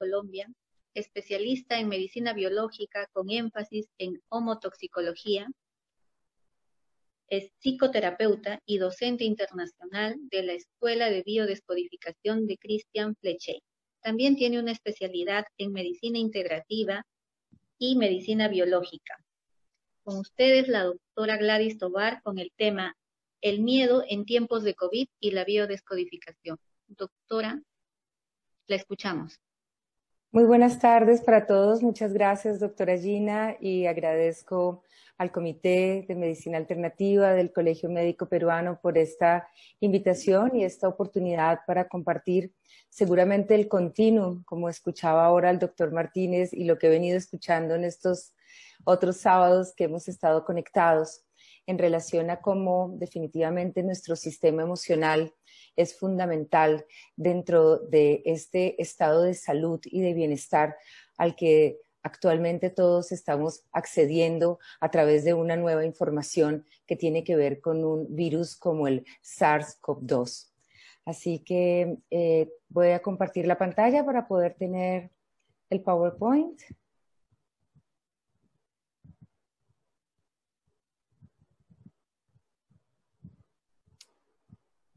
Colombia, especialista en medicina biológica con énfasis en homotoxicología. Es psicoterapeuta y docente internacional de la Escuela de Biodescodificación de Christian Flechet. También tiene una especialidad en medicina integrativa y medicina biológica. Con ustedes, la doctora Gladys Tovar, con el tema El miedo en tiempos de COVID y la biodescodificación. Doctora, la escuchamos. Muy buenas tardes para todos. Muchas gracias, doctora Gina, y agradezco al Comité de Medicina Alternativa del Colegio Médico Peruano por esta invitación y esta oportunidad para compartir seguramente el continuum, como escuchaba ahora el doctor Martínez y lo que he venido escuchando en estos otros sábados que hemos estado conectados en relación a cómo definitivamente nuestro sistema emocional es fundamental dentro de este estado de salud y de bienestar al que actualmente todos estamos accediendo a través de una nueva información que tiene que ver con un virus como el SARS-CoV-2. Así que voy a compartir la pantalla para poder tener el PowerPoint.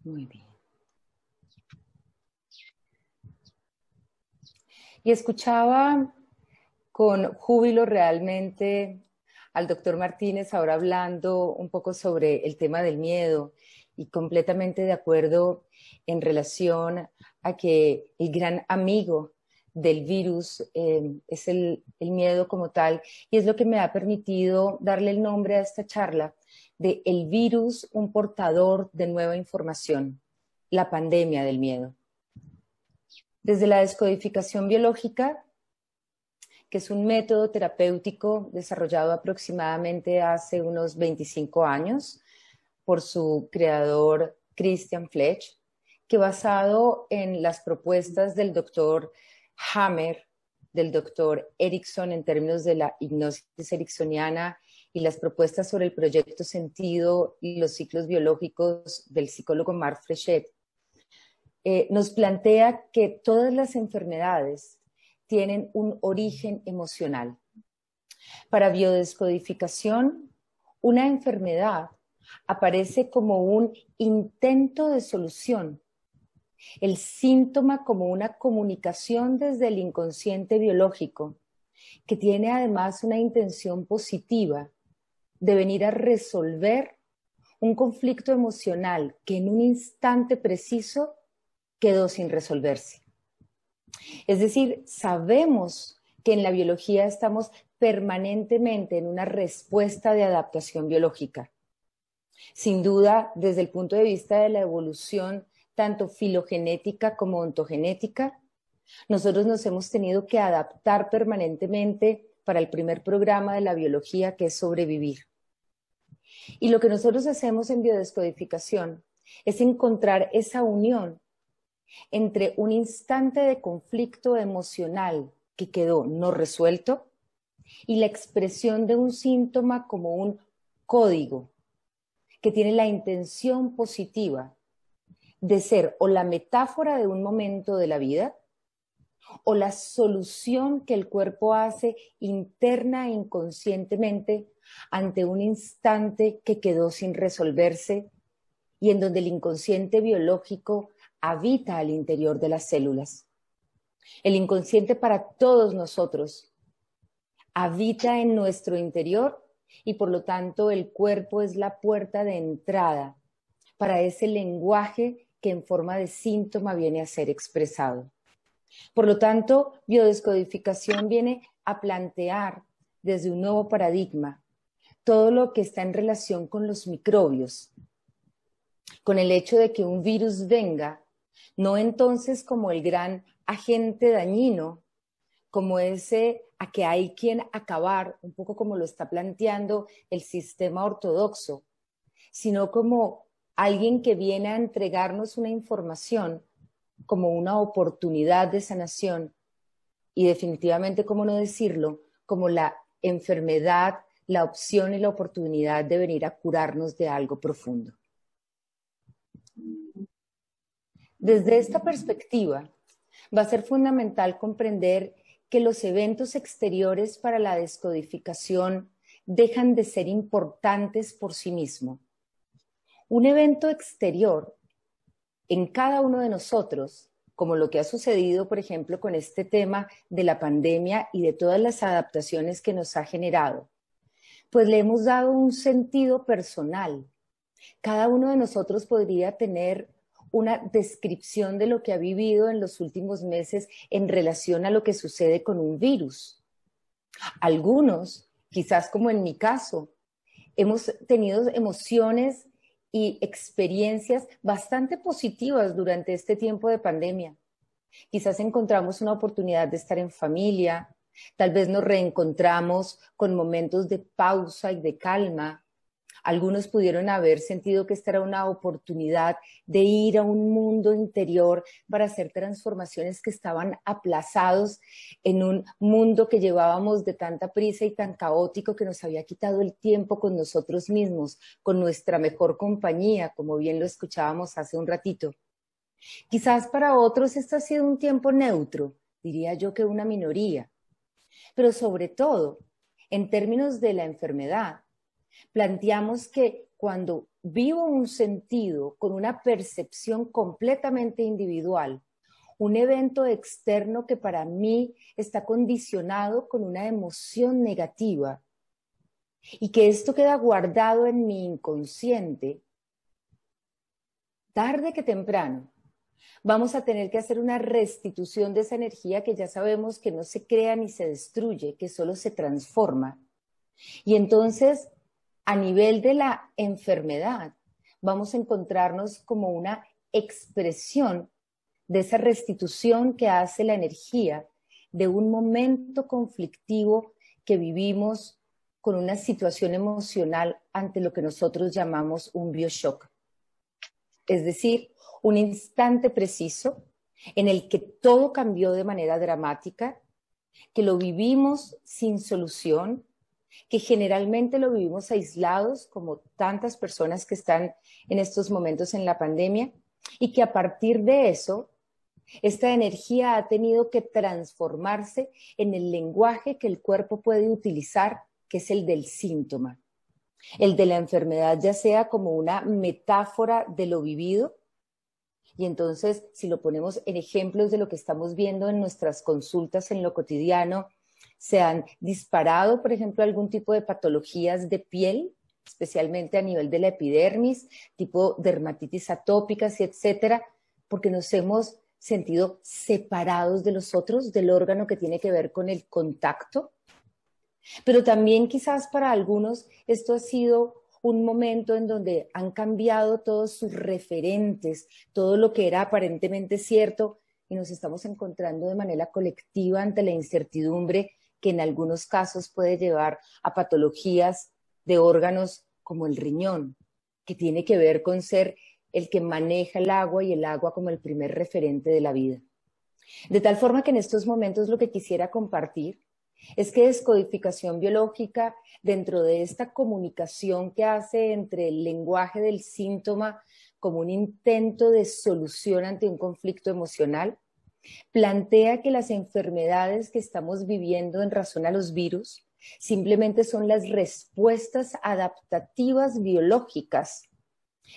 Muy bien. Y escuchaba con júbilo realmente al doctor Martínez ahora hablando un poco sobre el tema del miedo y completamente de acuerdo en relación a que el gran amigo del virus es el miedo como tal, y es lo que me ha permitido darle el nombre a esta charla de El virus, un portador de nueva información, la pandemia del miedo. Desde la descodificación biológica, que es un método terapéutico desarrollado aproximadamente hace unos 25 años por su creador Christian Flechet, que basado en las propuestas del doctor Hammer, del doctor Erickson en términos de la hipnosis ericksoniana y las propuestas sobre el proyecto sentido y los ciclos biológicos del psicólogo Mark Flechet, nos plantea que todas las enfermedades tienen un origen emocional. Para biodescodificación, una enfermedad aparece como un intento de solución, el síntoma como una comunicación desde el inconsciente biológico, que tiene además una intención positiva de venir a resolver un conflicto emocional que en un instante preciso quedó sin resolverse. Es decir, sabemos que en la biología estamos permanentemente en una respuesta de adaptación biológica. Sin duda, desde el punto de vista de la evolución, tanto filogenética como ontogenética, nosotros nos hemos tenido que adaptar permanentemente para el primer programa de la biología, que es sobrevivir. Y lo que nosotros hacemos en biodescodificación es encontrar esa unión entre un instante de conflicto emocional que quedó no resuelto y la expresión de un síntoma como un código que tiene la intención positiva de ser o la metáfora de un momento de la vida o la solución que el cuerpo hace interna e inconscientemente ante un instante que quedó sin resolverse y en donde el inconsciente biológico habita al interior de las células. El inconsciente para todos nosotros habita en nuestro interior y por lo tanto el cuerpo es la puerta de entrada para ese lenguaje que en forma de síntoma viene a ser expresado. Por lo tanto, biodescodificación viene a plantear desde un nuevo paradigma todo lo que está en relación con los microbios, con el hecho de que un virus venga, no entonces como el gran agente dañino, como ese a que hay quien acabar, un poco como lo está planteando el sistema ortodoxo, sino como alguien que viene a entregarnos una información como una oportunidad de sanación y definitivamente, cómo no decirlo, como la enfermedad, la opción y la oportunidad de venir a curarnos de algo profundo. Desde esta perspectiva, Va a ser fundamental comprender que los eventos exteriores para la descodificación dejan de ser importantes por sí mismo. Un evento exterior en cada uno de nosotros, como lo que ha sucedido, por ejemplo, con este tema de la pandemia y de todas las adaptaciones que nos ha generado, pues le hemos dado un sentido personal. Cada uno de nosotros podría tener una descripción de lo que ha vivido en los últimos meses en relación a lo que sucede con un virus. Algunos, quizás como en mi caso, hemos tenido emociones y experiencias bastante positivas durante este tiempo de pandemia. Quizás encontramos una oportunidad de estar en familia, tal vez nos reencontramos con momentos de pausa y de calma. Algunos pudieron haber sentido que esta era una oportunidad de ir a un mundo interior para hacer transformaciones que estaban aplazados en un mundo que llevábamos de tanta prisa y tan caótico que nos había quitado el tiempo con nosotros mismos, con nuestra mejor compañía, como bien lo escuchábamos hace un ratito. Quizás para otros este ha sido un tiempo neutro, diría yo que una minoría, pero sobre todo, en términos de la enfermedad, planteamos que cuando vivo un sentido con una percepción completamente individual, un evento externo que para mí está condicionado con una emoción negativa y que esto queda guardado en mi inconsciente, tarde que temprano, vamos a tener que hacer una restitución de esa energía que ya sabemos que no se crea ni se destruye, que solo se transforma. Y entonces, a nivel de la enfermedad, vamos a encontrarnos como una expresión de esa restitución que hace la energía de un momento conflictivo que vivimos con una situación emocional ante lo que nosotros llamamos un bioshock. Es decir, un instante preciso en el que todo cambió de manera dramática, que lo vivimos sin solución, que generalmente lo vivimos aislados, como tantas personas que están en estos momentos en la pandemia, y que a partir de eso, esta energía ha tenido que transformarse en el lenguaje que el cuerpo puede utilizar, que es el del síntoma. El de la enfermedad ya sea como una metáfora de lo vivido, y entonces si lo ponemos en ejemplos de lo que estamos viendo en nuestras consultas en lo cotidiano, se han disparado, por ejemplo, algún tipo de patologías de piel, especialmente a nivel de la epidermis, tipo dermatitis atópicas y etcétera, porque nos hemos sentido separados de los otros, del órgano que tiene que ver con el contacto. Pero también quizás para algunos esto ha sido un momento en donde han cambiado todos sus referentes, todo lo que era aparentemente cierto, y nos estamos encontrando de manera colectiva ante la incertidumbre que en algunos casos puede llevar a patologías de órganos como el riñón, que tiene que ver con ser el que maneja el agua y el agua como el primer referente de la vida. De tal forma que en estos momentos lo que quisiera compartir es que descodificación biológica, dentro de esta comunicación que hace entre el lenguaje del síntoma como un intento de solución ante un conflicto emocional, plantea que las enfermedades que estamos viviendo en razón a los virus simplemente son las respuestas adaptativas biológicas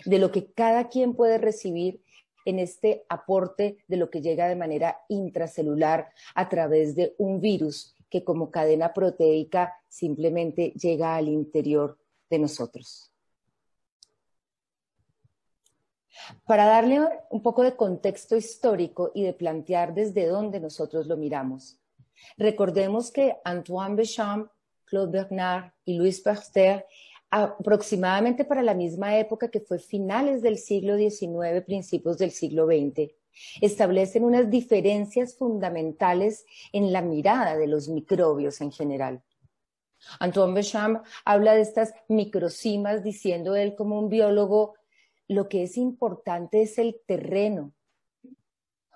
de lo que cada quien puede recibir en este aporte de lo que llega de manera intracelular a través de un virus que como cadena proteica simplemente llega al interior de nosotros. Para darle un poco de contexto histórico y de plantear desde dónde nosotros lo miramos, recordemos que Antoine Béchamp, Claude Bernard y Louis Pasteur, aproximadamente para la misma época que fue finales del siglo XIX, principios del siglo XX, establecen unas diferencias fundamentales en la mirada de los microbios en general. Antoine Béchamp habla de estas microcimas, diciendo él como un biólogo, lo que es importante es el terreno,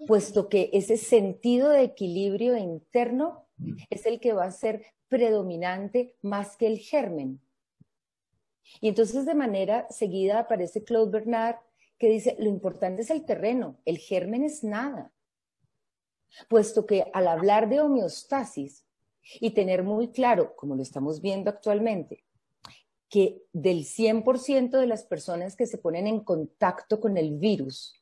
puesto que ese sentido de equilibrio interno es el que va a ser predominante más que el germen. Y entonces de manera seguida aparece Claude Bernard que dice, lo importante es el terreno, el germen es nada. puesto que al hablar de homeostasis y tener muy claro, como lo estamos viendo actualmente, que del 100% de las personas que se ponen en contacto con el virus,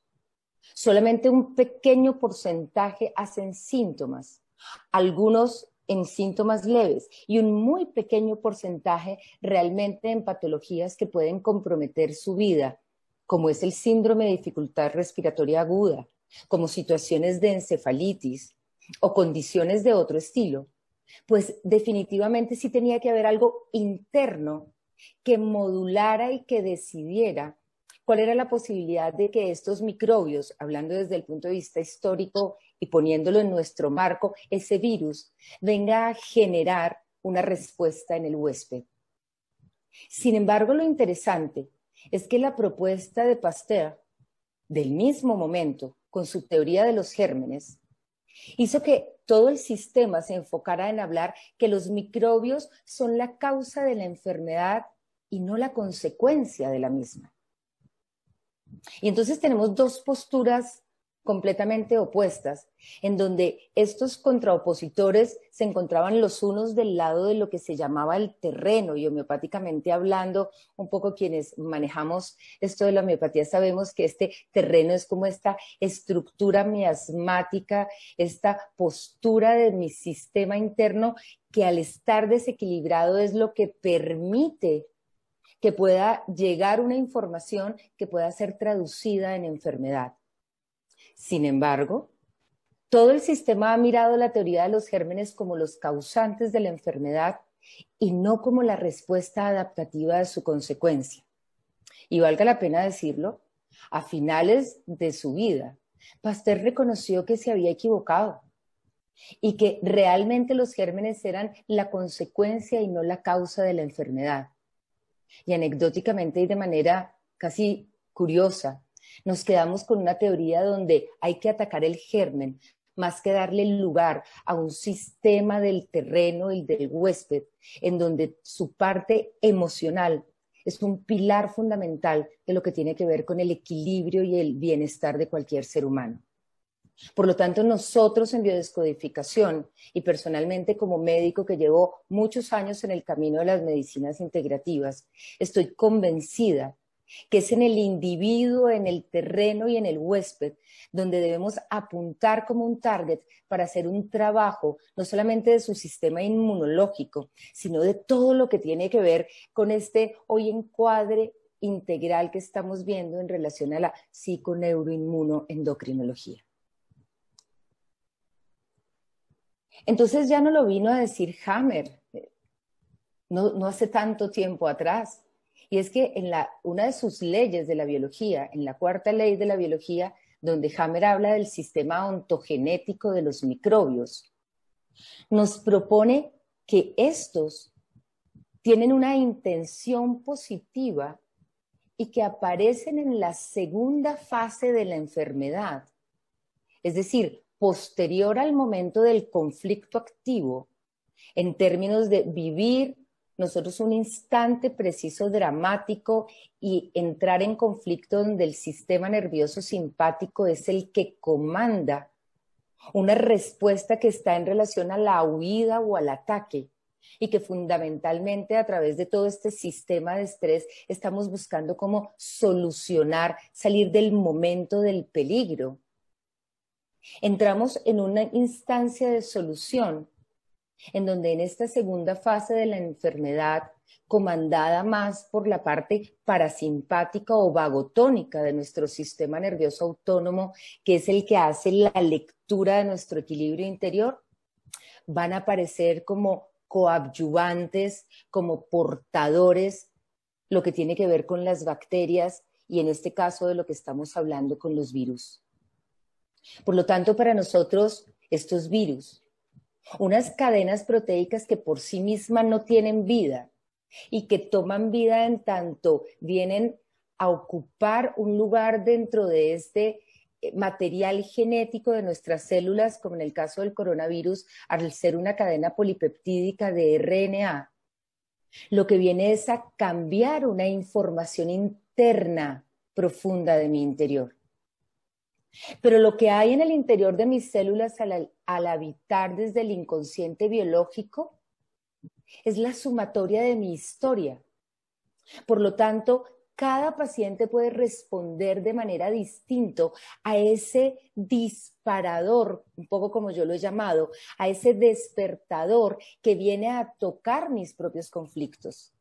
solamente un pequeño porcentaje hacen síntomas, algunos en síntomas leves y un muy pequeño porcentaje realmente en patologías que pueden comprometer su vida, como es el síndrome de dificultad respiratoria aguda, como situaciones de encefalitis o condiciones de otro estilo, pues definitivamente sí tenía que haber algo interno que modulara y que decidiera cuál era la posibilidad de que estos microbios, hablando desde el punto de vista histórico y poniéndolo en nuestro marco, ese virus venga a generar una respuesta en el huésped. Sin embargo, lo interesante es que la propuesta de Pasteur, del mismo momento, con su teoría de los gérmenes, hizo que todo el sistema se enfocara en hablar que los microbios son la causa de la enfermedad y no la consecuencia de la misma. Y entonces tenemos dos posturas completamente opuestas, en donde estos contraopositores se encontraban los unos del lado de lo que se llamaba el terreno, y homeopáticamente hablando, un poco quienes manejamos esto de la homeopatía sabemos que este terreno es como esta estructura miasmática, esta postura de mi sistema interno que al estar desequilibrado es lo que permite que pueda llegar una información que pueda ser traducida en enfermedad. Sin embargo, todo el sistema ha mirado la teoría de los gérmenes como los causantes de la enfermedad y no como la respuesta adaptativa de su consecuencia. Y valga la pena decirlo, a finales de su vida, Pasteur reconoció que se había equivocado y que realmente los gérmenes eran la consecuencia y no la causa de la enfermedad. Y anecdóticamente y de manera casi curiosa, nos quedamos con una teoría donde hay que atacar el germen más que darle lugar a un sistema del terreno, el del huésped, en donde su parte emocional es un pilar fundamental de lo que tiene que ver con el equilibrio y el bienestar de cualquier ser humano. Por lo tanto, nosotros en biodescodificación y personalmente como médico que llevo muchos años en el camino de las medicinas integrativas, estoy convencida que es en el individuo, en el terreno y en el huésped donde debemos apuntar como un target para hacer un trabajo no solamente de su sistema inmunológico, sino de todo lo que tiene que ver con este hoy encuadre integral que estamos viendo en relación a la psiconeuroinmunoendocrinología. Entonces ya no lo vino a decir Hammer, no hace tanto tiempo atrás. Y es que en una de sus leyes de la biología, en la cuarta ley de la biología, donde Hammer habla del sistema ontogenético de los microbios, nos propone que estos tienen una intención positiva y que aparecen en la segunda fase de la enfermedad, es decir, posterior al momento del conflicto activo, en términos de vivir nosotros un instante preciso dramático y entrar en conflicto donde el sistema nervioso simpático es el que comanda una respuesta que está en relación a la huida o al ataque y que fundamentalmente a través de todo este sistema de estrés estamos buscando cómo solucionar, salir del momento del peligro. Entramos en una instancia de solución en donde en esta segunda fase de la enfermedad, comandada más por la parte parasimpática o vagotónica de nuestro sistema nervioso autónomo, que es el que hace la lectura de nuestro equilibrio interior, van a aparecer como coadyuvantes, como portadores, lo que tiene que ver con las bacterias y en este caso de lo que estamos hablando con los virus. Por lo tanto, para nosotros, estos virus, unas cadenas proteicas que por sí mismas no tienen vida y que toman vida en tanto vienen a ocupar un lugar dentro de este material genético de nuestras células, como en el caso del coronavirus, al ser una cadena polipeptídica de RNA, lo que viene es a cambiar una información interna profunda de mi interior. Pero lo que hay en el interior de mis células al habitar desde el inconsciente biológico es la sumatoria de mi historia. Por lo tanto, cada paciente puede responder de manera distinta a ese disparador, un poco como yo lo he llamado, a ese despertador que viene a tocar mis propios conflictos.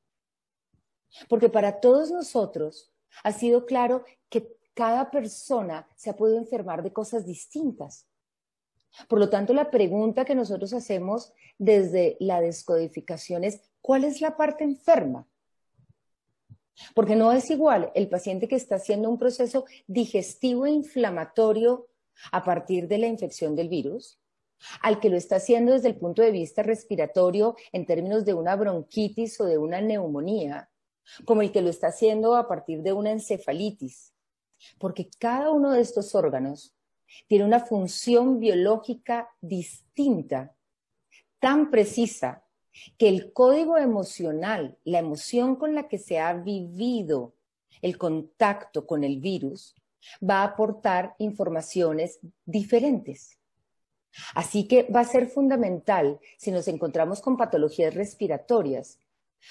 Porque para todos nosotros ha sido claro que cada persona se ha podido enfermar de cosas distintas. Por lo tanto, la pregunta que nosotros hacemos desde la descodificación es, ¿cuál es la parte enferma? Porque no es igual el paciente que está haciendo un proceso digestivo e inflamatorio a partir de la infección del virus, al que lo está haciendo desde el punto de vista respiratorio en términos de una bronquitis o de una neumonía, como el que lo está haciendo a partir de una encefalitis. Porque cada uno de estos órganos tiene una función biológica distinta, tan precisa, que el código emocional, la emoción con la que se ha vivido el contacto con el virus, va a aportar informaciones diferentes. Así que va a ser fundamental, si nos encontramos con patologías respiratorias,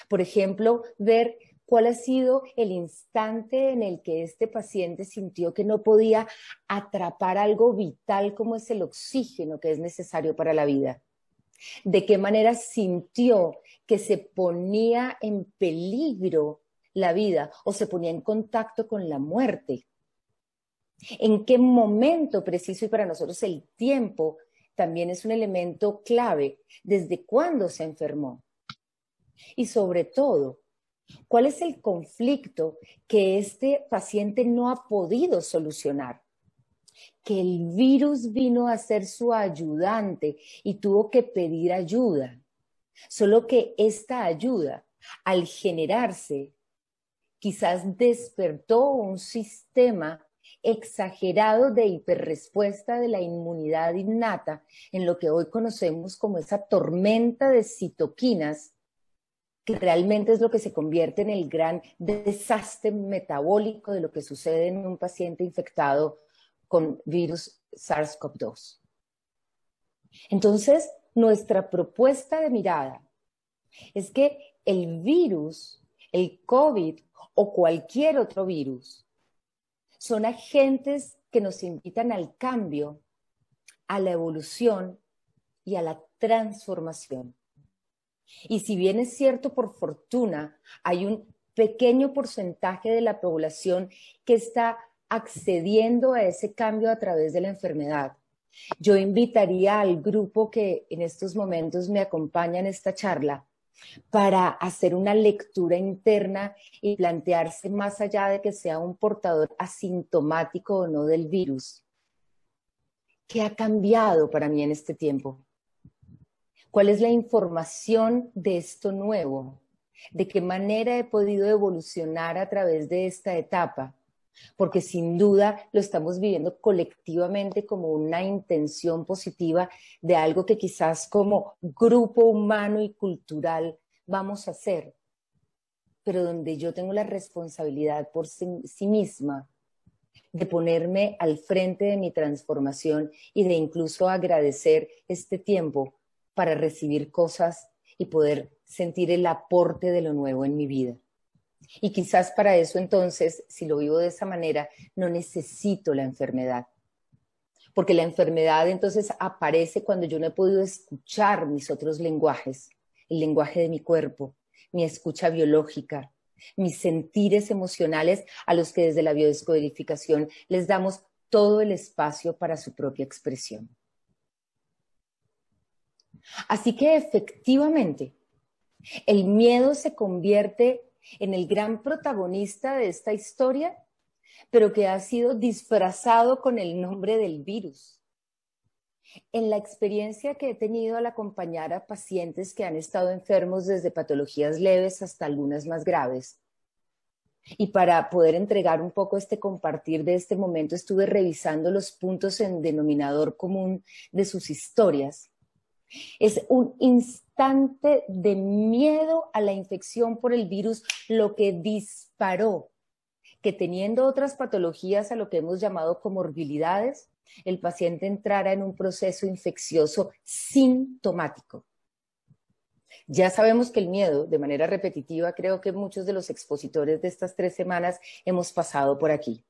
por ejemplo, ver cuál ha sido el instante en el que este paciente sintió que no podía atrapar algo vital como es el oxígeno que es necesario para la vida. De qué manera sintió que se ponía en peligro la vida o se ponía en contacto con la muerte. En qué momento preciso, y para nosotros el tiempo también es un elemento clave, desde cuándo se enfermó. Y sobre todo, ¿cuál es el conflicto que este paciente no ha podido solucionar? Que el virus vino a ser su ayudante y tuvo que pedir ayuda. Solo que esta ayuda, al generarse, quizás despertó un sistema exagerado de hiperrespuesta de la inmunidad innata en lo que hoy conocemos como esa tormenta de citoquinas, que realmente es lo que se convierte en el gran desastre metabólico de lo que sucede en un paciente infectado con virus SARS-CoV-2. Entonces, nuestra propuesta de mirada es que el virus, el COVID o cualquier otro virus, son agentes que nos invitan al cambio, a la evolución y a la transformación. Y si bien es cierto, por fortuna, hay un pequeño porcentaje de la población que está accediendo a ese cambio a través de la enfermedad, yo invitaría al grupo que en estos momentos me acompaña en esta charla para hacer una lectura interna y plantearse, más allá de que sea un portador asintomático o no del virus, ¿qué ha cambiado para mí en este tiempo? ¿Cuál es la información de esto nuevo? ¿De qué manera he podido evolucionar a través de esta etapa? Porque sin duda lo estamos viviendo colectivamente como una intención positiva de algo que quizás como grupo humano y cultural vamos a hacer, pero donde yo tengo la responsabilidad por sí misma de ponerme al frente de mi transformación y de incluso agradecer este tiempo para recibir cosas y poder sentir el aporte de lo nuevo en mi vida. Y quizás para eso entonces, si lo vivo de esa manera, no necesito la enfermedad. Porque la enfermedad entonces aparece cuando yo no he podido escuchar mis otros lenguajes, el lenguaje de mi cuerpo, mi escucha biológica, mis sentires emocionales a los que desde la biodescodificación les damos todo el espacio para su propia expresión. Así que efectivamente, el miedo se convierte en el gran protagonista de esta historia, pero que ha sido disfrazado con el nombre del virus. En la experiencia que he tenido al acompañar a pacientes que han estado enfermos desde patologías leves hasta algunas más graves, y para poder entregar un poco este compartir de este momento, estuve revisando los puntos en denominador común de sus historias. Es un instante de miedo a la infección por el virus lo que disparó que teniendo otras patologías a lo que hemos llamado comorbilidades, el paciente entrara en un proceso infeccioso sintomático. Ya sabemos que el miedo, de manera repetitiva, creo que muchos de los expositores de estas 3 semanas hemos pasado por aquí.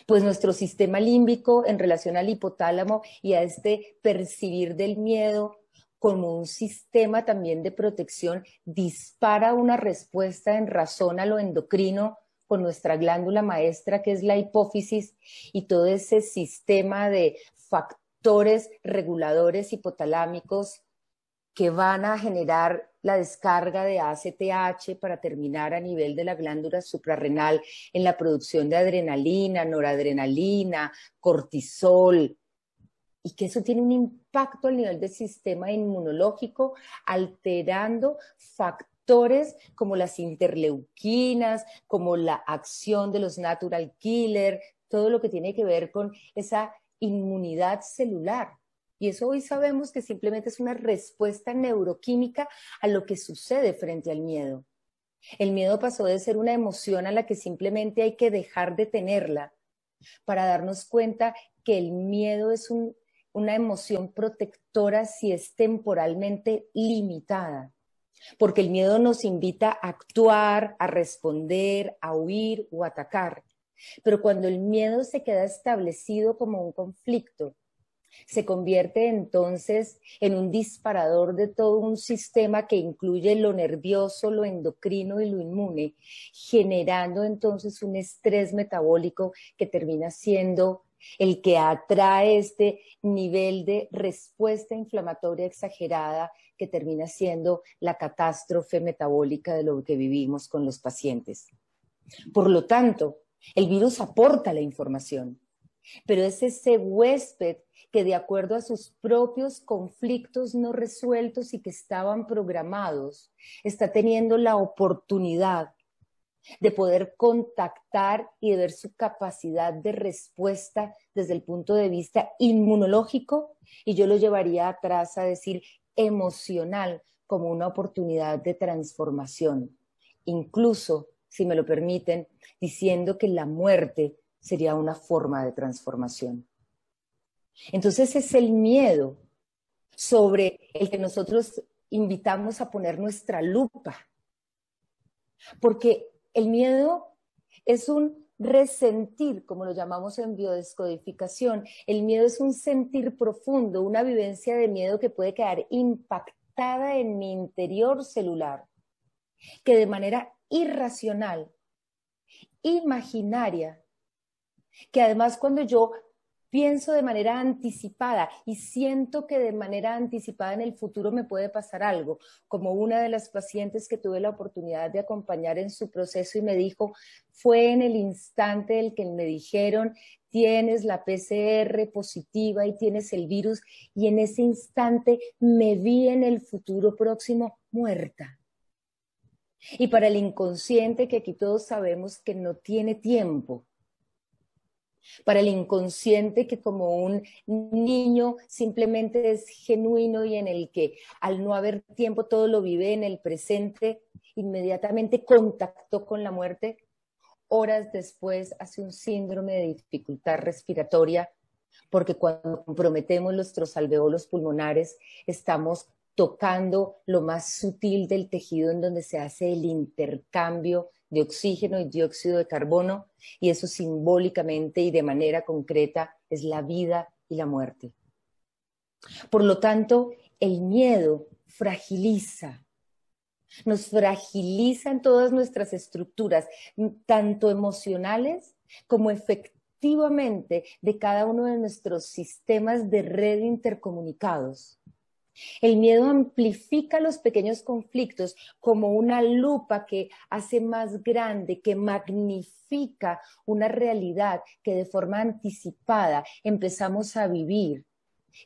Pues nuestro sistema límbico en relación al hipotálamo y a este percibir del miedo como un sistema también de protección dispara una respuesta en razón a lo endocrino con nuestra glándula maestra que es la hipófisis y todo ese sistema de factores reguladores hipotalámicos que van a generar la descarga de ACTH para terminar a nivel de la glándula suprarrenal en la producción de adrenalina, noradrenalina, cortisol, y que eso tiene un impacto al nivel del sistema inmunológico, alterando factores como las interleuquinas, como la acción de los natural killer, todo lo que tiene que ver con esa inmunidad celular. Y eso hoy sabemos que simplemente es una respuesta neuroquímica a lo que sucede frente al miedo. El miedo pasó de ser una emoción a la que simplemente hay que dejar de tenerla para darnos cuenta que el miedo es una emoción protectora si es temporalmente limitada. Porque el miedo nos invita a actuar, a responder, a huir o a atacar. Pero cuando el miedo se queda establecido como un conflicto, se convierte entonces en un disparador de todo un sistema que incluye lo nervioso, lo endocrino y lo inmune, generando entonces un estrés metabólico que termina siendo el que atrae este nivel de respuesta inflamatoria exagerada que termina siendo la catástrofe metabólica de lo que vivimos con los pacientes. Por lo tanto, el virus aporta la información, pero es ese huésped que de acuerdo a sus propios conflictos no resueltos y que estaban programados, está teniendo la oportunidad de poder contactar y de ver su capacidad de respuesta desde el punto de vista inmunológico, y yo lo llevaría atrás a decir emocional, como una oportunidad de transformación. Incluso, si me lo permiten, diciendo que la muerte sería una forma de transformación. Entonces es el miedo sobre el que nosotros invitamos a poner nuestra lupa, porque el miedo es un resentir, como lo llamamos en biodescodificación. El miedo es un sentir profundo, una vivencia de miedo que puede quedar impactada en mi interior celular, que de manera irracional, imaginaria, que además cuando yo pienso de manera anticipada y siento que de manera anticipada en el futuro me puede pasar algo, como una de las pacientes que tuve la oportunidad de acompañar en su proceso y me dijo, fue en el instante en que me dijeron, tienes la PCR positiva y tienes el virus, y en ese instante me vi en el futuro próximo muerta. Y para el inconsciente, que aquí todos sabemos que no tiene tiempo, para el inconsciente que como un niño simplemente es genuino y en el que al no haber tiempo todo lo vive en el presente, inmediatamente contactó con la muerte, horas después hace un síndrome de dificultad respiratoria, porque cuando comprometemos nuestros alveolos pulmonares estamos tocando lo más sutil del tejido en donde se hace el intercambio de oxígeno y dióxido de carbono, y eso simbólicamente y de manera concreta es la vida y la muerte. Por lo tanto, el miedo fragiliza, nos fragiliza en todas nuestras estructuras, tanto emocionales como efectivamente de cada uno de nuestros sistemas de red intercomunicados. El miedo amplifica los pequeños conflictos como una lupa que hace más grande, que magnifica una realidad que de forma anticipada empezamos a vivir.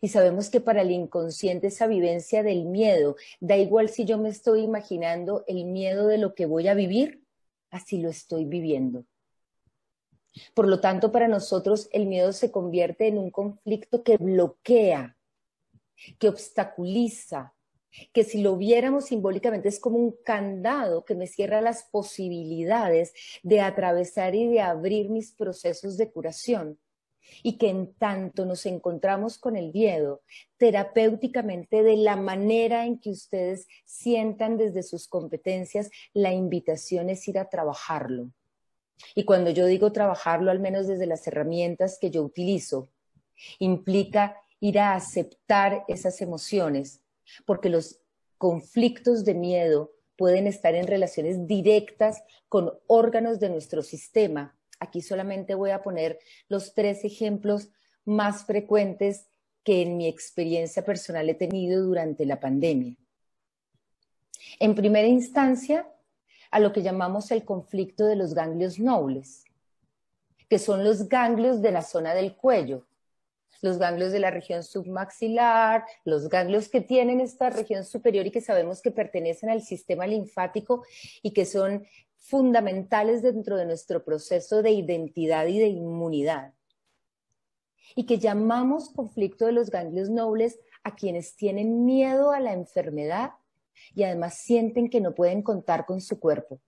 Y sabemos que para el inconsciente esa vivencia del miedo, da igual si yo me estoy imaginando el miedo de lo que voy a vivir, así lo estoy viviendo. Por lo tanto, para nosotros el miedo se convierte en un conflicto que bloquea, que obstaculiza, que si lo viéramos simbólicamente es como un candado que me cierra las posibilidades de atravesar y de abrir mis procesos de curación. Y que en tanto nos encontramos con el miedo, terapéuticamente, de la manera en que ustedes sientan desde sus competencias, la invitación es ir a trabajarlo. Y cuando yo digo trabajarlo, al menos desde las herramientas que yo utilizo, implica ir a aceptar esas emociones, porque los conflictos de miedo pueden estar en relaciones directas con órganos de nuestro sistema. Aquí solamente voy a poner los 3 ejemplos más frecuentes que en mi experiencia personal he tenido durante la pandemia. En primera instancia, a lo que llamamos el conflicto de los ganglios nobles, que son los ganglios de la zona del cuello, los ganglios de la región submaxilar, los ganglios que tienen esta región superior y que sabemos que pertenecen al sistema linfático y que son fundamentales dentro de nuestro proceso de identidad y de inmunidad. Y que llamamos conflicto de los ganglios nobles a quienes tienen miedo a la enfermedad y además sienten que no pueden contar con su cuerpo.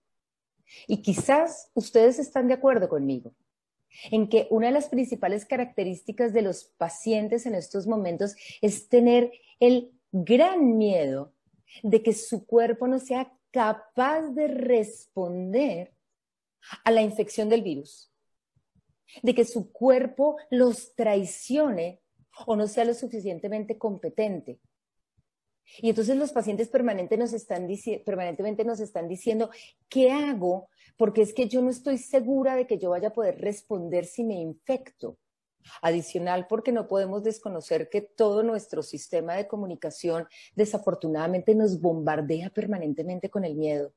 Y quizás ustedes están de acuerdo conmigo en que una de las principales características de los pacientes en estos momentos es tener el gran miedo de que su cuerpo no sea capaz de responder a la infección del virus, de que su cuerpo los traicione o no sea lo suficientemente competente. Y entonces los pacientes permanentemente nos están diciendo, ¿qué hago? Porque es que yo no estoy segura de que yo vaya a poder responder si me infecto. Adicional, porque no podemos desconocer que todo nuestro sistema de comunicación desafortunadamente nos bombardea permanentemente con el miedo.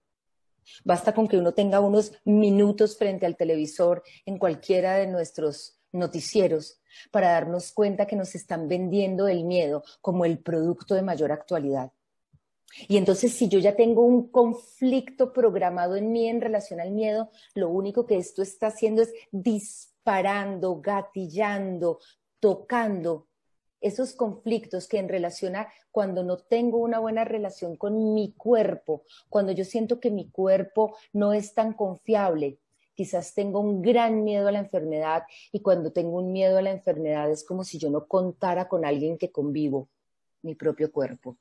Basta con que uno tenga unos minutos frente al televisor en cualquiera de nuestros noticieros para darnos cuenta que nos están vendiendo el miedo como el producto de mayor actualidad. Y entonces, si yo ya tengo un conflicto programado en mí en relación al miedo, lo único que esto está haciendo es disparando, gatillando, tocando esos conflictos que en relación a cuando no tengo una buena relación con mi cuerpo, cuando yo siento que mi cuerpo no es tan confiable, quizás tengo un gran miedo a la enfermedad, y cuando tengo un miedo a la enfermedad es como si yo no contara con alguien que convivo, mi propio cuerpo.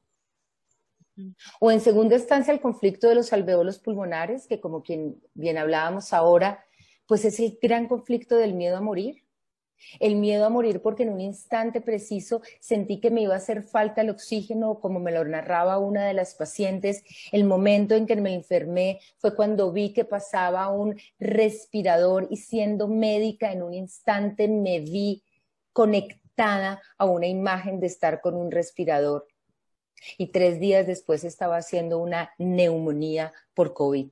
O en segunda instancia, el conflicto de los alvéolos pulmonares, que como quien bien hablábamos ahora, pues es el gran conflicto del miedo a morir. El miedo a morir porque en un instante preciso sentí que me iba a hacer falta el oxígeno, como me lo narraba una de las pacientes. El momento en que me enfermé fue cuando vi que pasaba un respirador y siendo médica en un instante me vi conectada a una imagen de estar con un respirador. Y 3 días después estaba haciendo una neumonía por COVID,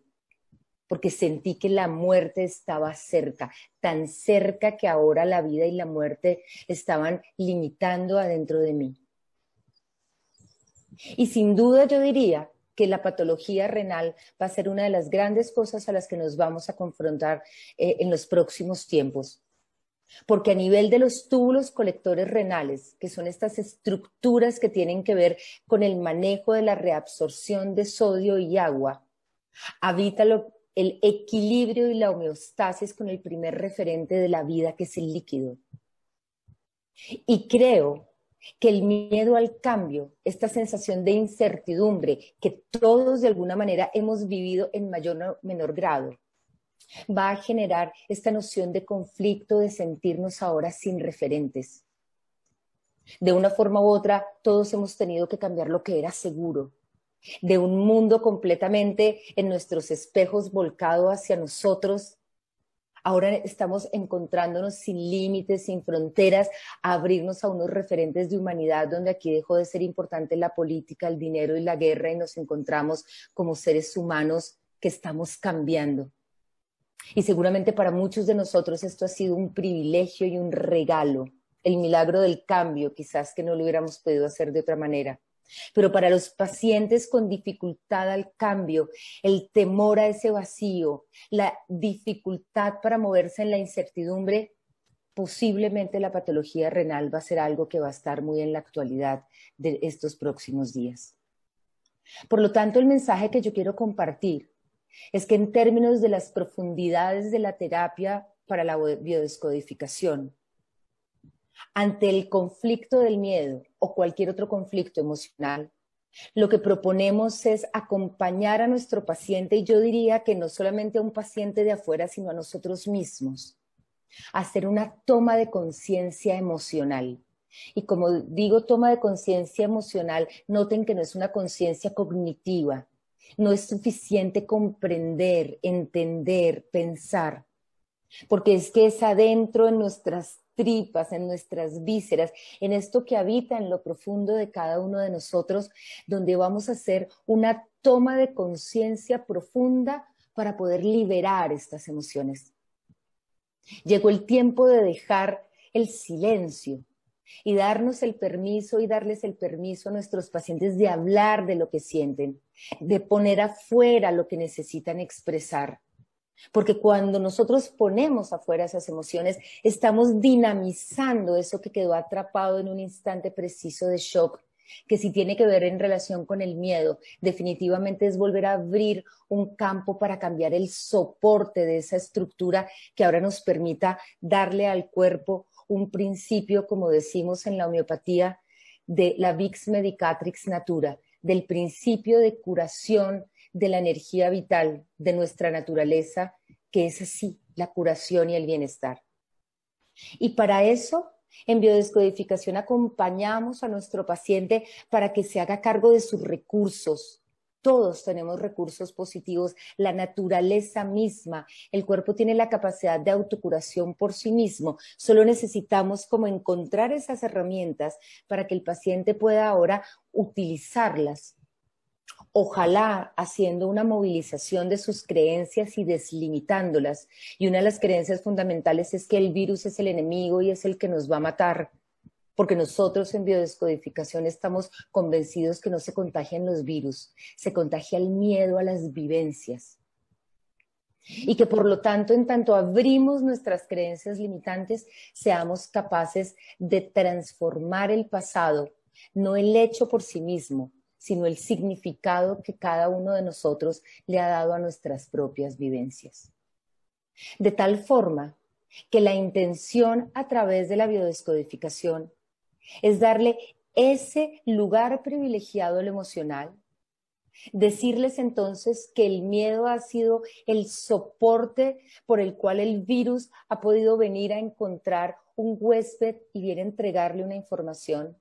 porque sentí que la muerte estaba cerca, tan cerca que ahora la vida y la muerte estaban limitando adentro de mí. Y sin duda yo diría que la patología renal va a ser una de las grandes cosas a las que nos vamos a confrontar en los próximos tiempos. Porque a nivel de los túbulos colectores renales, que son estas estructuras que tienen que ver con el manejo de la reabsorción de sodio y agua, habita el equilibrio y la homeostasis con el primer referente de la vida, que es el líquido. Y creo que el miedo al cambio, esta sensación de incertidumbre que todos de alguna manera hemos vivido en mayor o menor grado, va a generar esta noción de conflicto, de sentirnos ahora sin referentes. De una forma u otra, todos hemos tenido que cambiar lo que era seguro. De un mundo completamente en nuestros espejos volcado hacia nosotros, ahora estamos encontrándonos sin límites, sin fronteras, a abrirnos a unos referentes de humanidad donde aquí dejó de ser importante la política, el dinero y la guerra, y nos encontramos como seres humanos que estamos cambiando. Y seguramente para muchos de nosotros esto ha sido un privilegio y un regalo, el milagro del cambio, quizás que no lo hubiéramos podido hacer de otra manera. Pero para los pacientes con dificultad al cambio, el temor a ese vacío, la dificultad para moverse en la incertidumbre, posiblemente la patología renal va a ser algo que va a estar muy en la actualidad de estos próximos días. Por lo tanto, el mensaje que yo quiero compartir es que en términos de las profundidades de la terapia para la biodescodificación, ante el conflicto del miedo o cualquier otro conflicto emocional, lo que proponemos es acompañar a nuestro paciente, y yo diría que no solamente a un paciente de afuera, sino a nosotros mismos, a hacer una toma de conciencia emocional. Y como digo, toma de conciencia emocional, noten que no es una conciencia cognitiva, no es suficiente comprender, entender, pensar, porque es que es adentro en nuestras tripas, en nuestras vísceras, en esto que habita en lo profundo de cada uno de nosotros, donde vamos a hacer una toma de conciencia profunda para poder liberar estas emociones. Llegó el tiempo de dejar el silencio y darnos el permiso y darles el permiso a nuestros pacientes de hablar de lo que sienten, de poner afuera lo que necesitan expresar. Porque cuando nosotros ponemos afuera esas emociones, estamos dinamizando eso que quedó atrapado en un instante preciso de shock, que si tiene que ver en relación con el miedo, definitivamente es volver a abrir un campo para cambiar el soporte de esa estructura que ahora nos permita darle al cuerpo un principio, como decimos en la homeopatía, de la Vix Medicatrix Natura, del principio de curación de la energía vital de nuestra naturaleza, que es así, la curación y el bienestar. Y para eso, en biodescodificación acompañamos a nuestro paciente para que se haga cargo de sus recursos. Todos tenemos recursos positivos, la naturaleza misma, el cuerpo tiene la capacidad de autocuración por sí mismo, solo necesitamos como encontrar esas herramientas para que el paciente pueda ahora utilizarlas. Ojalá haciendo una movilización de sus creencias y deslimitándolas. Y una de las creencias fundamentales es que el virus es el enemigo y es el que nos va a matar, porque nosotros en biodescodificación estamos convencidos que no se contagian los virus, se contagia el miedo a las vivencias. Y que por lo tanto, en tanto abrimos nuestras creencias limitantes, seamos capaces de transformar el pasado, no el hecho por sí mismo, sino el significado que cada uno de nosotros le ha dado a nuestras propias vivencias. De tal forma que la intención a través de la biodescodificación es darle ese lugar privilegiado al emocional, decirles entonces que el miedo ha sido el soporte por el cual el virus ha podido venir a encontrar un huésped y viene a entregarle una información,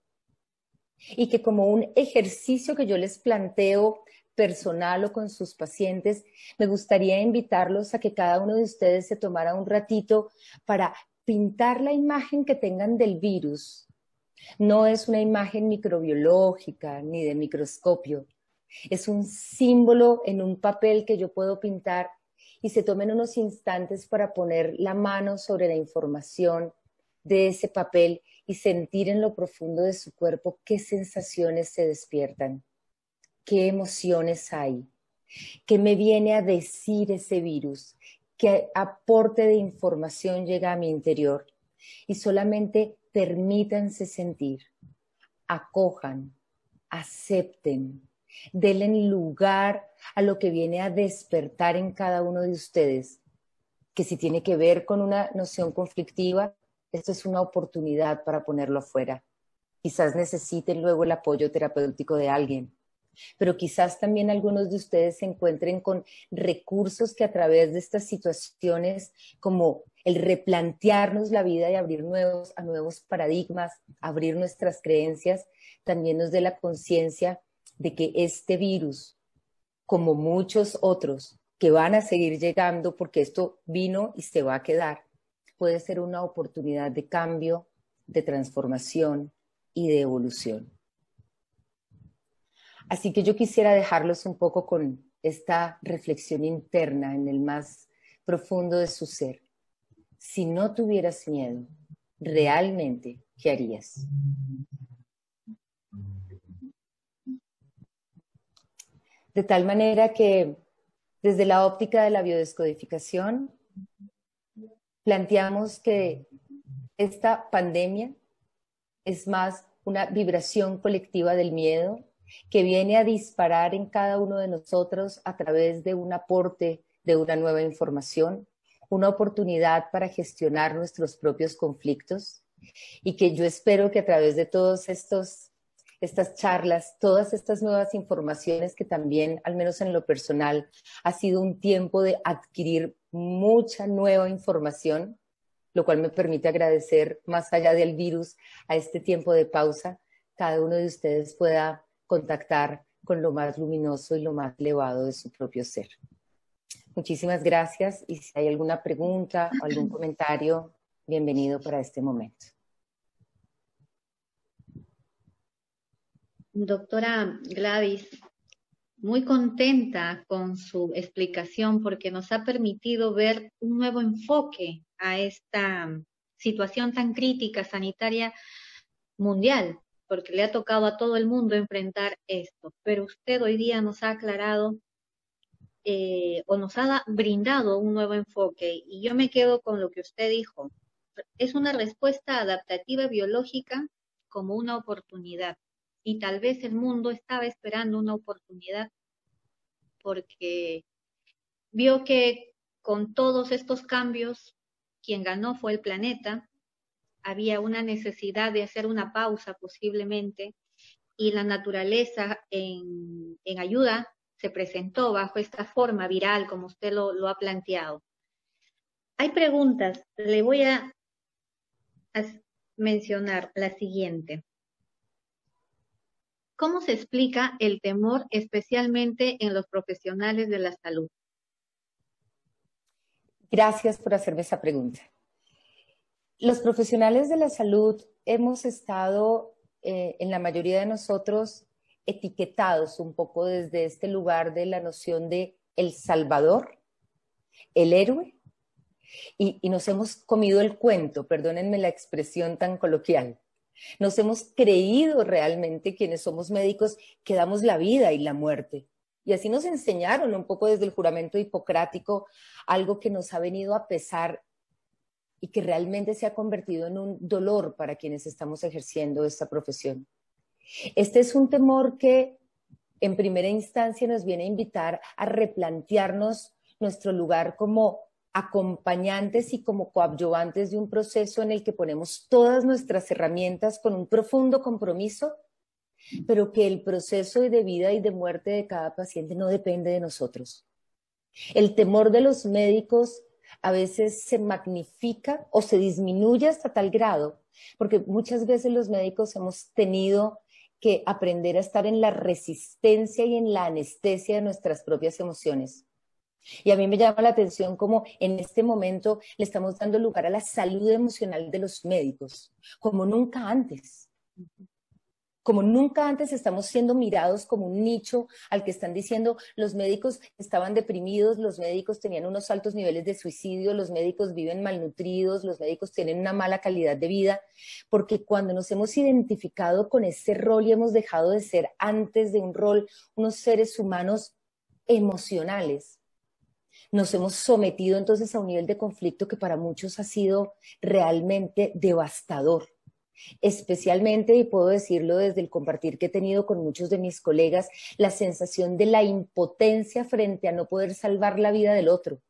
y que como un ejercicio que yo les planteo personal o con sus pacientes, me gustaría invitarlos a que cada uno de ustedes se tomara un ratito para pintar la imagen que tengan del virus. No es una imagen microbiológica ni de microscopio, es un símbolo en un papel que yo puedo pintar, y se tomen unos instantes para poner la mano sobre la información de ese papel y sentir en lo profundo de su cuerpo qué sensaciones se despiertan, qué emociones hay, qué me viene a decir ese virus, qué aporte de información llega a mi interior. Y solamente permítanse sentir, acojan, acepten, denle lugar a lo que viene a despertar en cada uno de ustedes, que si tiene que ver con una noción conflictiva, esto es una oportunidad para ponerlo afuera. Quizás necesiten luego el apoyo terapéutico de alguien, pero quizás también algunos de ustedes se encuentren con recursos que a través de estas situaciones, como el replantearnos la vida y abrir a nuevos paradigmas, abrir nuestras creencias, también nos dé la conciencia de que este virus, como muchos otros que van a seguir llegando, porque esto vino y se va a quedar, puede ser una oportunidad de cambio, de transformación y de evolución. Así que yo quisiera dejarlos un poco con esta reflexión interna en el más profundo de su ser. Si no tuvieras miedo, ¿realmente qué harías? De tal manera que desde la óptica de la biodescodificación, planteamos que esta pandemia es más una vibración colectiva del miedo, que viene a disparar en cada uno de nosotros a través de un aporte de una nueva información, una oportunidad para gestionar nuestros propios conflictos y que yo espero que a través de todos estas charlas, todas estas nuevas informaciones que también, al menos en lo personal, ha sido un tiempo de adquirir mucha nueva información, lo cual me permite agradecer, más allá del virus, a este tiempo de pausa, cada uno de ustedes pueda contactar con lo más luminoso y lo más elevado de su propio ser. Muchísimas gracias y si hay alguna pregunta o algún comentario, bienvenido para este momento. Doctora Gladys, muy contenta con su explicación porque nos ha permitido ver un nuevo enfoque a esta situación tan crítica sanitaria mundial, porque le ha tocado a todo el mundo enfrentar esto. Pero usted hoy día nos ha aclarado o nos ha brindado un nuevo enfoque y yo me quedo con lo que usted dijo. Es una respuesta adaptativa biológica como una oportunidad. Y tal vez el mundo estaba esperando una oportunidad porque vio que con todos estos cambios, quien ganó fue el planeta, había una necesidad de hacer una pausa posiblemente y la naturaleza en ayuda se presentó bajo esta forma viral como usted lo ha planteado. Hay preguntas, le voy a mencionar la siguiente. ¿Cómo se explica el temor especialmente en los profesionales de la salud? Gracias por hacerme esa pregunta. Los profesionales de la salud hemos estado, en la mayoría de nosotros, etiquetados un poco desde este lugar de la noción de el salvador, el héroe, y nos hemos comido el cuento, perdónenme la expresión tan coloquial. Nos hemos creído realmente quienes somos médicos que damos la vida y la muerte. Y así nos enseñaron un poco desde el juramento hipocrático, algo que nos ha venido a pesar y que realmente se ha convertido en un dolor para quienes estamos ejerciendo esta profesión. Este es un temor que en primera instancia nos viene a invitar a replantearnos nuestro lugar como acompañantes y como coadyuvantes de un proceso en el que ponemos todas nuestras herramientas con un profundo compromiso, pero que el proceso de vida y de muerte de cada paciente no depende de nosotros. El temor de los médicos a veces se magnifica o se disminuye hasta tal grado, porque muchas veces los médicos hemos tenido que aprender a estar en la resistencia y en la anestesia de nuestras propias emociones. Y a mí me llama la atención cómo en este momento le estamos dando lugar a la salud emocional de los médicos, como nunca antes. Como nunca antes estamos siendo mirados como un nicho al que están diciendo los médicos estaban deprimidos, los médicos tenían unos altos niveles de suicidio, los médicos viven malnutridos, los médicos tienen una mala calidad de vida, porque cuando nos hemos identificado con ese rol y hemos dejado de ser antes de un rol unos seres humanos emocionales, nos hemos sometido entonces a un nivel de conflicto que para muchos ha sido realmente devastador. Especialmente, y puedo decirlo desde el compartir que he tenido con muchos de mis colegas, la sensación de la impotencia frente a no poder salvar la vida del otro.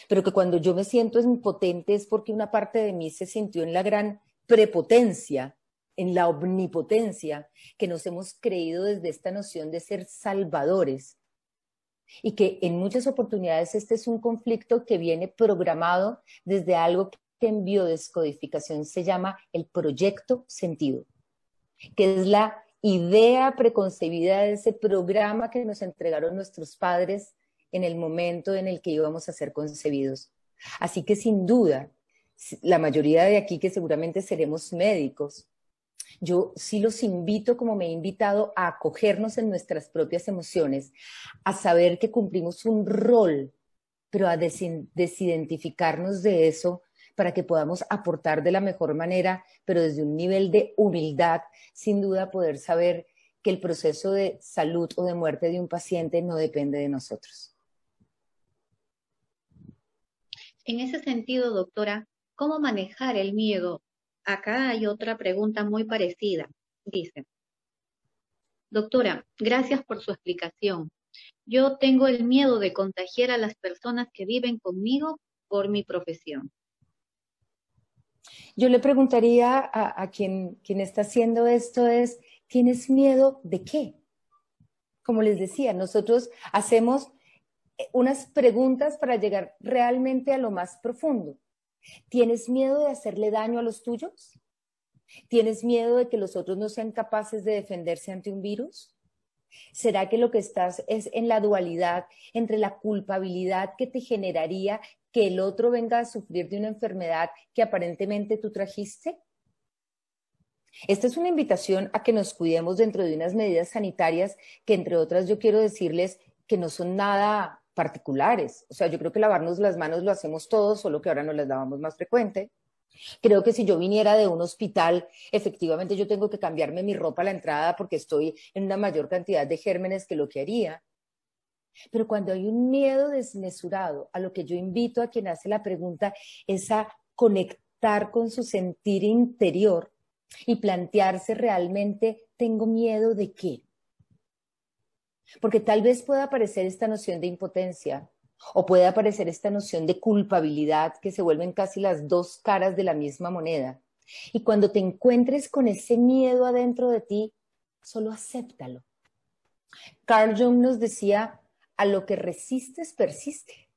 Pero que cuando yo me siento impotente es porque una parte de mí se sintió en la gran prepotencia, en la omnipotencia, que nos hemos creído desde esta noción de ser salvadores. Y que en muchas oportunidades este es un conflicto que viene programado desde algo que en biodescodificación se llama el proyecto sentido, que es la idea preconcebida de ese programa que nos entregaron nuestros padres en el momento en el que íbamos a ser concebidos. Así que sin duda, la mayoría de aquí que seguramente seremos médicos, yo sí los invito, como me he invitado, a acogernos en nuestras propias emociones, a saber que cumplimos un rol, pero a desidentificarnos de eso para que podamos aportar de la mejor manera, pero desde un nivel de humildad, sin duda poder saber que el proceso de salud o de muerte de un paciente no depende de nosotros. En ese sentido, doctora, ¿cómo manejar el miedo? Acá hay otra pregunta muy parecida. Dice, Doctora, gracias por su explicación. Yo tengo el miedo de contagiar a las personas que viven conmigo por mi profesión. Yo le preguntaría a quien está haciendo esto es, ¿tienes miedo de qué? Como les decía, nosotros hacemos unas preguntas para llegar realmente a lo más profundo. ¿Tienes miedo de hacerle daño a los tuyos? ¿Tienes miedo de que los otros no sean capaces de defenderse ante un virus? ¿Será que lo que estás es en la dualidad entre la culpabilidad que te generaría que el otro venga a sufrir de una enfermedad que aparentemente tú trajiste? Esta es una invitación a que nos cuidemos dentro de unas medidas sanitarias que, entre otras, yo quiero decirles que no son nada particulares. O sea, yo creo que lavarnos las manos lo hacemos todos, solo que ahora nos las lavamos más frecuente. Creo que si yo viniera de un hospital, efectivamente yo tengo que cambiarme mi ropa a la entrada porque estoy en una mayor cantidad de gérmenes que lo que haría. Pero cuando hay un miedo desmesurado, a lo que yo invito a quien hace la pregunta es a conectar con su sentir interior y plantearse realmente, ¿tengo miedo de qué? Porque tal vez pueda aparecer esta noción de impotencia o puede aparecer esta noción de culpabilidad que se vuelven casi las dos caras de la misma moneda. Y cuando te encuentres con ese miedo adentro de ti, solo acéptalo. Carl Jung nos decía, a lo que resistes persiste.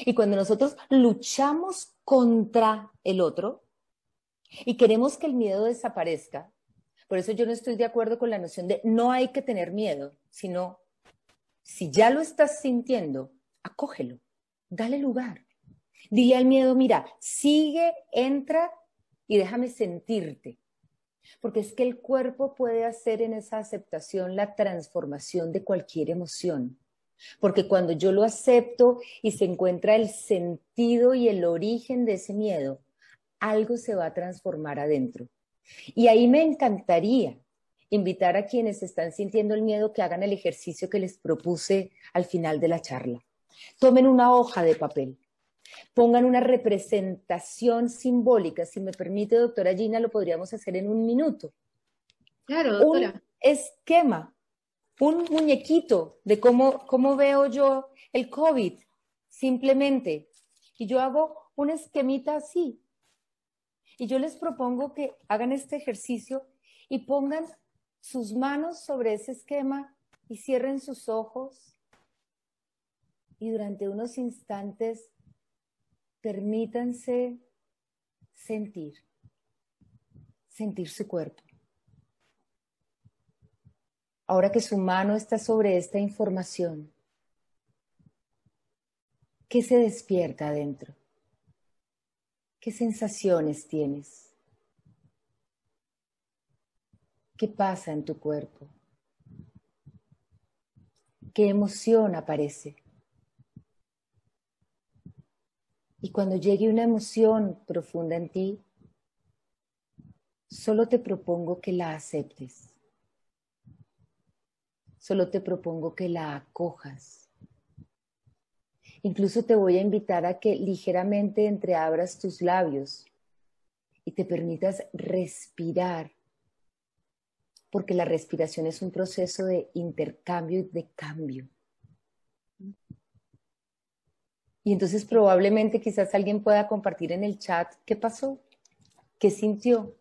Y cuando nosotros luchamos contra el otro y queremos que el miedo desaparezca, por eso yo no estoy de acuerdo con la noción de no hay que tener miedo, sino si ya lo estás sintiendo, acógelo, dale lugar. Dile al miedo, mira, sigue, entra y déjame sentirte. Porque es que el cuerpo puede hacer en esa aceptación la transformación de cualquier emoción. Porque cuando yo lo acepto y se encuentra el sentido y el origen de ese miedo, algo se va a transformar adentro. Y ahí me encantaría invitar a quienes están sintiendo el miedo que hagan el ejercicio que les propuse al final de la charla. Tomen una hoja de papel, pongan una representación simbólica. Si me permite, doctora Gina, lo podríamos hacer en un minuto. Claro, doctora. Un esquema, un muñequito de cómo veo yo el COVID, simplemente. Y yo hago un esquemita así. Y yo les propongo que hagan este ejercicio y pongan sus manos sobre ese esquema y cierren sus ojos. Y durante unos instantes, permítanse sentir su cuerpo. Ahora que su mano está sobre esta información, ¿qué se despierta adentro? ¿Qué sensaciones tienes? ¿Qué pasa en tu cuerpo? ¿Qué emoción aparece? Y cuando llegue una emoción profunda en ti, solo te propongo que la aceptes. Solo te propongo que la acojas. Incluso te voy a invitar a que ligeramente entreabras tus labios y te permitas respirar, porque la respiración es un proceso de intercambio y de cambio. Y entonces probablemente quizás alguien pueda compartir en el chat qué pasó, qué sintió.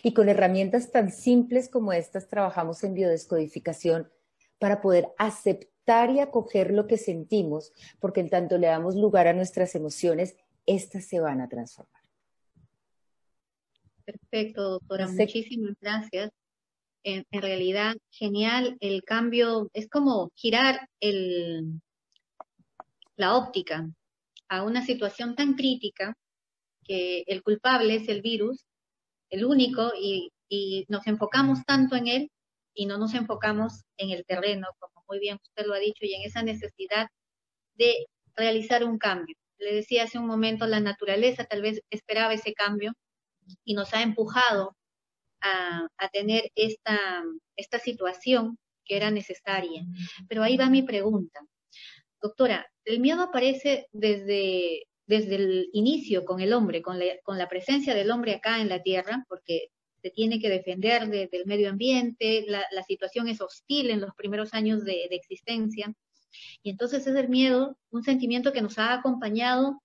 Y con herramientas tan simples como estas trabajamos en biodescodificación para poder aceptar y acoger lo que sentimos, porque en tanto le damos lugar a nuestras emociones, estas se van a transformar. Perfecto, doctora. Muchísimas gracias. En realidad, genial. El cambio es como girar la óptica a una situación tan crítica que el culpable es el virus, el único, y nos enfocamos tanto en él y no nos enfocamos en el terreno, como muy bien usted lo ha dicho, y en esa necesidad de realizar un cambio. Le decía hace un momento, la naturaleza tal vez esperaba ese cambio y nos ha empujado a tener esta situación que era necesaria. Pero ahí va mi pregunta. Doctora, el miedo aparece desde el inicio con el hombre, con la presencia del hombre acá en la Tierra, porque se tiene que defender del medio ambiente, la situación es hostil en los primeros años de existencia. Y entonces es el miedo, un sentimiento que nos ha acompañado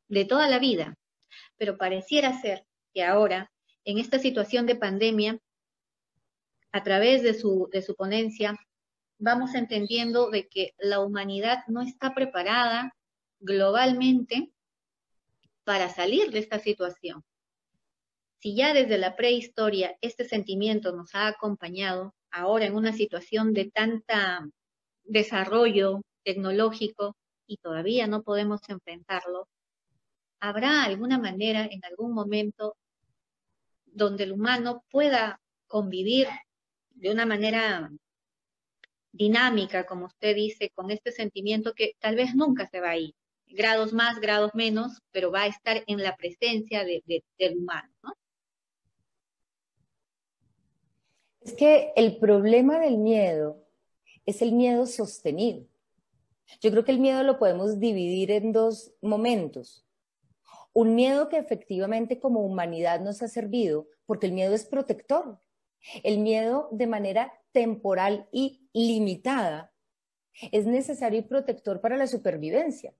de toda la vida, pero pareciera ser que ahora, en esta situación de pandemia, a través de su ponencia, vamos entendiendo de que la humanidad no está preparada globalmente para salir de esta situación. Si ya desde la prehistoria este sentimiento nos ha acompañado, ahora en una situación de tanta desarrollo tecnológico y todavía no podemos enfrentarlo, ¿habrá alguna manera en algún momento donde el humano pueda convivir de una manera dinámica, como usted dice, con este sentimiento que tal vez nunca se va a ir? Grados más, grados menos, pero va a estar en la presencia del humano, ¿no? Es que el problema del miedo es el miedo sostenido. Yo creo que el miedo lo podemos dividir en dos momentos. Un miedo que efectivamente como humanidad nos ha servido, porque el miedo es protector. El miedo de manera temporal y limitada es necesario y protector para la supervivencia.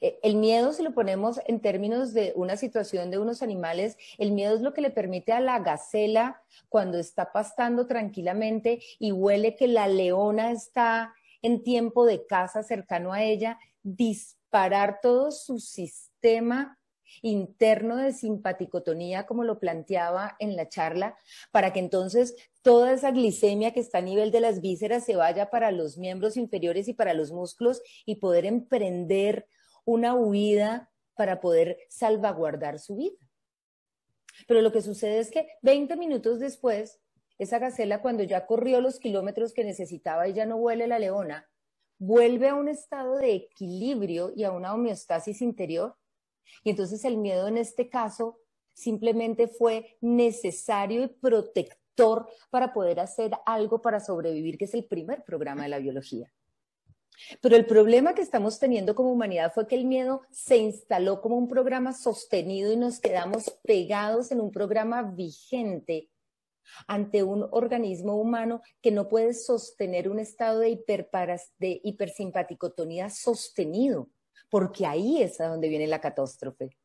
El miedo, si lo ponemos en términos de una situación de unos animales, el miedo es lo que le permite a la gacela, cuando está pastando tranquilamente y huele que la leona está en tiempo de caza cercano a ella, disparar todo su sistema interno de simpaticotonía, como lo planteaba en la charla, para que entonces toda esa glicemia que está a nivel de las vísceras se vaya para los miembros inferiores y para los músculos y poder emprender una huida para poder salvaguardar su vida. Pero lo que sucede es que 20 minutos después, esa gacela, cuando ya corrió los kilómetros que necesitaba y ya no huele la leona, vuelve a un estado de equilibrio y a una homeostasis interior. Y entonces el miedo en este caso simplemente fue necesario y protector para poder hacer algo para sobrevivir, que es el primer programa de la biología. Pero el problema que estamos teniendo como humanidad fue que el miedo se instaló como un programa sostenido y nos quedamos pegados en un programa vigente ante un organismo humano que no puede sostener un estado de hipersimpaticotonía sostenido, porque ahí es a donde viene la catástrofe.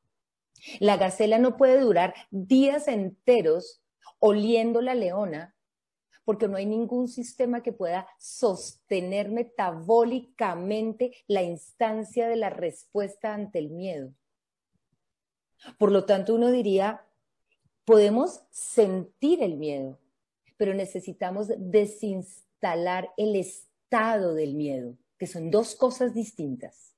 La gacela no puede durar días enteros oliendo la leona, porque no hay ningún sistema que pueda sostener metabólicamente la instancia de la respuesta ante el miedo. Por lo tanto, uno diría, podemos sentir el miedo, pero necesitamos desinstalar el estado del miedo, que son dos cosas distintas.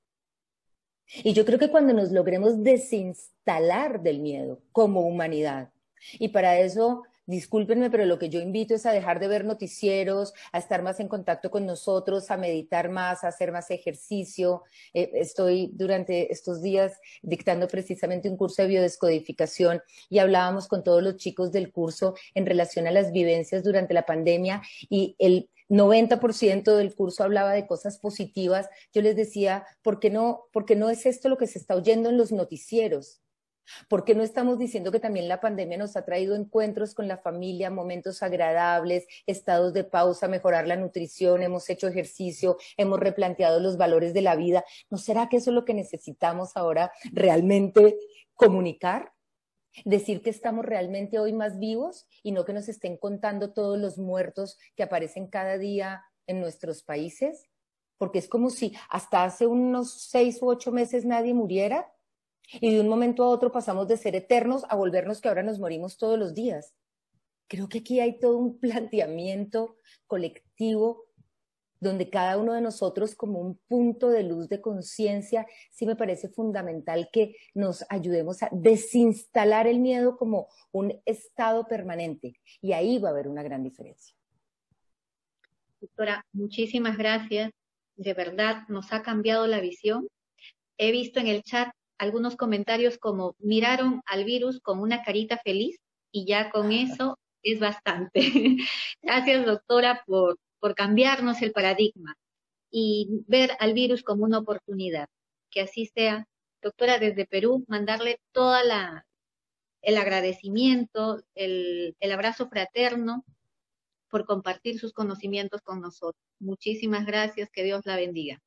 Y yo creo que cuando nos logremos desinstalar del miedo como humanidad, y para eso, discúlpenme, pero lo que yo invito es a dejar de ver noticieros, a estar más en contacto con nosotros, a meditar más, a hacer más ejercicio. Estoy durante estos días dictando precisamente un curso de biodescodificación y hablábamos con todos los chicos del curso en relación a las vivencias durante la pandemia y el 90% del curso hablaba de cosas positivas. Yo les decía, ¿por qué no es esto lo que se está oyendo en los noticieros? ¿Por qué no estamos diciendo que también la pandemia nos ha traído encuentros con la familia, momentos agradables, estados de pausa, mejorar la nutrición, hemos hecho ejercicio, hemos replanteado los valores de la vida? ¿No será que eso es lo que necesitamos ahora realmente comunicar? Decir que estamos realmente hoy más vivos y no que nos estén contando todos los muertos que aparecen cada día en nuestros países, porque es como si hasta hace unos 6 u 8 meses nadie muriera y de un momento a otro pasamos de ser eternos a volvernos que ahora nos morimos todos los días. Creo que aquí hay todo un planteamiento colectivo donde cada uno de nosotros como un punto de luz de conciencia, sí me parece fundamental que nos ayudemos a desinstalar el miedo como un estado permanente y ahí va a haber una gran diferencia. Doctora, muchísimas gracias. De verdad, nos ha cambiado la visión. He visto en el chat algunos comentarios como miraron al virus con una carita feliz y ya con eso es bastante. Gracias, doctora, por cambiarnos el paradigma y ver al virus como una oportunidad. Que así sea. Doctora, desde Perú, mandarle toda el agradecimiento, el abrazo fraterno por compartir sus conocimientos con nosotros. Muchísimas gracias, que Dios la bendiga.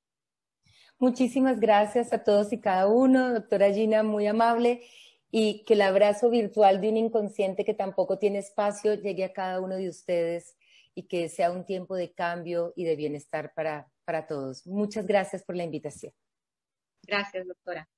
Muchísimas gracias a todos y cada uno, doctora Gina, muy amable, y que el abrazo virtual de un inconsciente que tampoco tiene espacio llegue a cada uno de ustedes y que sea un tiempo de cambio y de bienestar para todos. Muchas gracias por la invitación. Gracias, doctora.